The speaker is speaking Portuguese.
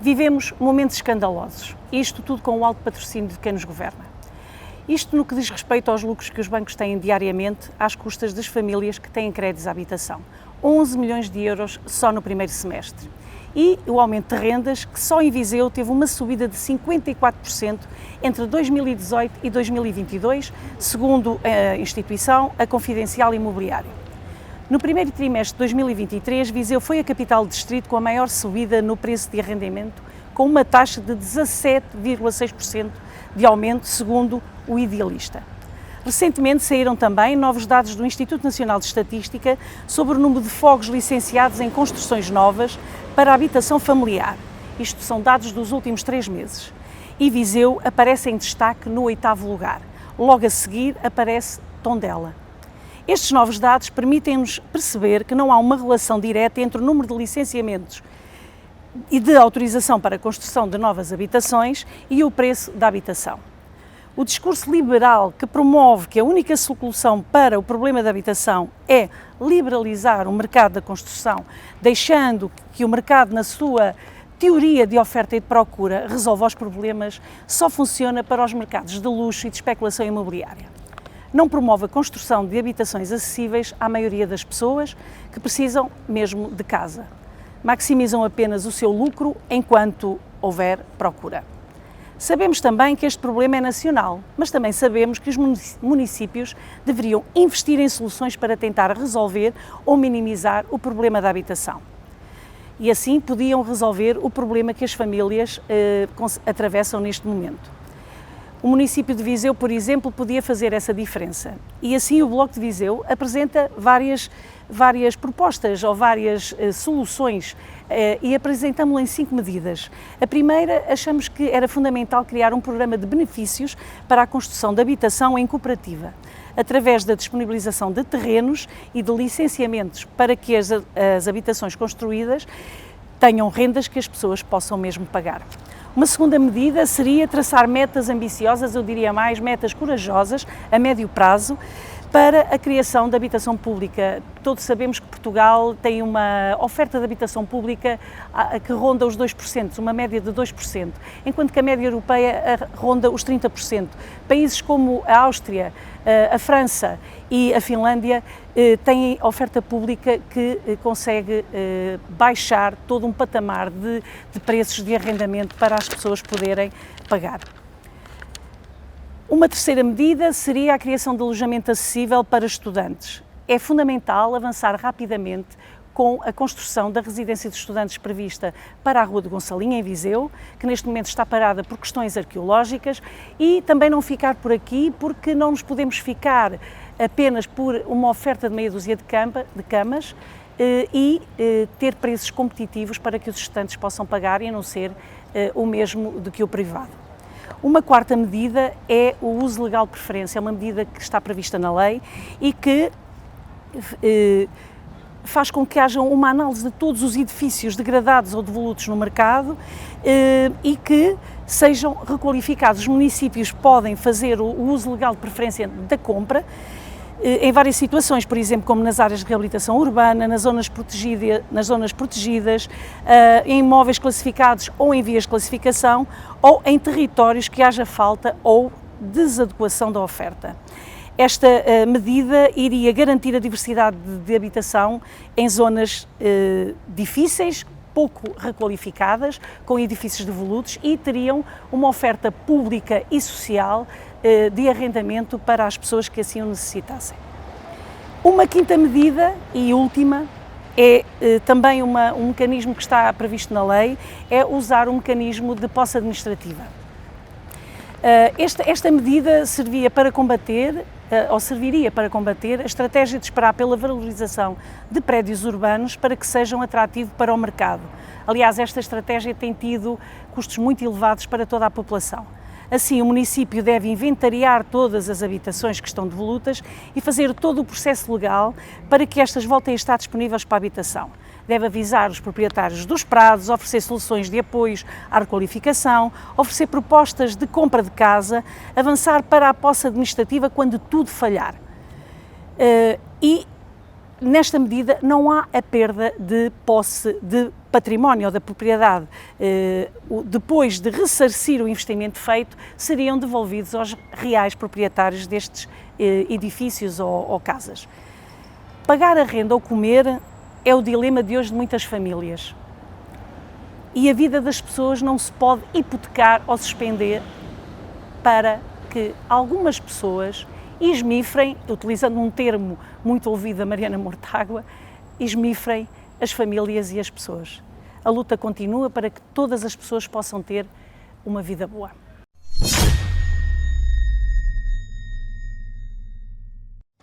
Vivemos momentos escandalosos, isto tudo com o alto patrocínio de quem nos governa. Isto no que diz respeito aos lucros que os bancos têm diariamente às custas das famílias que têm créditos à habitação. 11 milhões de euros só no primeiro semestre. E o aumento de rendas, que só em Viseu teve uma subida de 54% entre 2018 e 2022, segundo a instituição, a Confidencial Imobiliário. No primeiro trimestre de 2023, Viseu foi a capital do distrito com a maior subida no preço de arrendamento, com uma taxa de 17,6% de aumento, segundo o Idealista. Recentemente saíram também novos dados do Instituto Nacional de Estatística sobre o número de fogos licenciados em construções novas para a habitação familiar. Isto são dados dos últimos 3 meses. E Viseu aparece em destaque no 8º lugar. Logo a seguir aparece Tondela. Estes novos dados permitem-nos perceber que não há uma relação direta entre o número de licenciamentos e de autorização para a construção de novas habitações e o preço da habitação. O discurso liberal que promove que a única solução para o problema da habitação é liberalizar o mercado da construção, deixando que o mercado, na sua teoria de oferta e de procura, resolva os problemas, só funciona para os mercados de luxo e de especulação imobiliária. Não promove a construção de habitações acessíveis à maioria das pessoas que precisam mesmo de casa. Maximizam apenas o seu lucro enquanto houver procura. Sabemos também que este problema é nacional, mas também sabemos que os municípios deveriam investir em soluções para tentar resolver ou minimizar o problema da habitação. E assim podiam resolver o problema que as famílias atravessam neste momento. O município de Viseu, por exemplo, podia fazer essa diferença. E assim o Bloco de Viseu apresenta várias propostas ou várias soluções e apresentamos-la em 5 medidas. A primeira, achamos que era fundamental criar um programa de benefícios para a construção de habitação em cooperativa, através da disponibilização de terrenos e de licenciamentos para que as habitações construídas tenham rendas que as pessoas possam mesmo pagar. Uma segunda medida seria traçar metas ambiciosas, eu diria mais, metas corajosas, a médio prazo, para a criação de habitação pública. Todos sabemos que Portugal tem uma oferta de habitação pública que ronda os 2%, uma média de 2%, enquanto que a média europeia ronda os 30%. Países como a Áustria, a França e a Finlândia têm oferta pública que consegue baixar todo um patamar de preços de arrendamento para as pessoas poderem pagar. Uma terceira medida seria a criação de alojamento acessível para estudantes. É fundamental avançar rapidamente com a construção da residência de estudantes prevista para a Rua de Gonçalinho, em Viseu, que neste momento está parada por questões arqueológicas, e também não ficar por aqui, porque não nos podemos ficar apenas por uma oferta de meia dúzia de camas e ter preços competitivos para que os estudantes possam pagar e não ser o mesmo do que o privado. Uma quarta medida é o uso legal de preferência, é uma medida que está prevista na lei e que faz com que haja uma análise de todos os edifícios degradados ou devolutos no mercado e que sejam requalificados. Os municípios podem fazer o uso legal de preferência da compra em várias situações, por exemplo, como nas áreas de reabilitação urbana, nas zonas protegidas, em imóveis classificados ou em vias de classificação, ou em territórios que haja falta ou desadequação da oferta. Esta medida iria garantir a diversidade de habitação em zonas difíceis, pouco requalificadas, com edifícios devolutos, e teriam uma oferta pública e social de arrendamento para as pessoas que assim o necessitassem. Uma quinta medida e última é também um mecanismo que está previsto na lei, é usar um mecanismo de posse administrativa. Esta medida serviria para combater a estratégia de esperar pela valorização de prédios urbanos para que sejam atrativos para o mercado. Aliás, esta estratégia tem tido custos muito elevados para toda a população. Assim, o município deve inventariar todas as habitações que estão devolutas e fazer todo o processo legal para que estas voltem a estar disponíveis para a habitação. Deve avisar os proprietários dos prados, oferecer soluções de apoios à requalificação, oferecer propostas de compra de casa, avançar para a posse administrativa quando tudo falhar. E Nesta medida, não há a perda de posse de património ou da propriedade. Depois de ressarcir o investimento feito, seriam devolvidos aos reais proprietários destes edifícios ou casas. Pagar a renda ou comer é o dilema de hoje de muitas famílias. E a vida das pessoas não se pode hipotecar ou suspender para que algumas pessoas esmifrem, utilizando um termo muito ouvido da Mariana Mortágua, esmifrem as famílias e as pessoas. A luta continua para que todas as pessoas possam ter uma vida boa.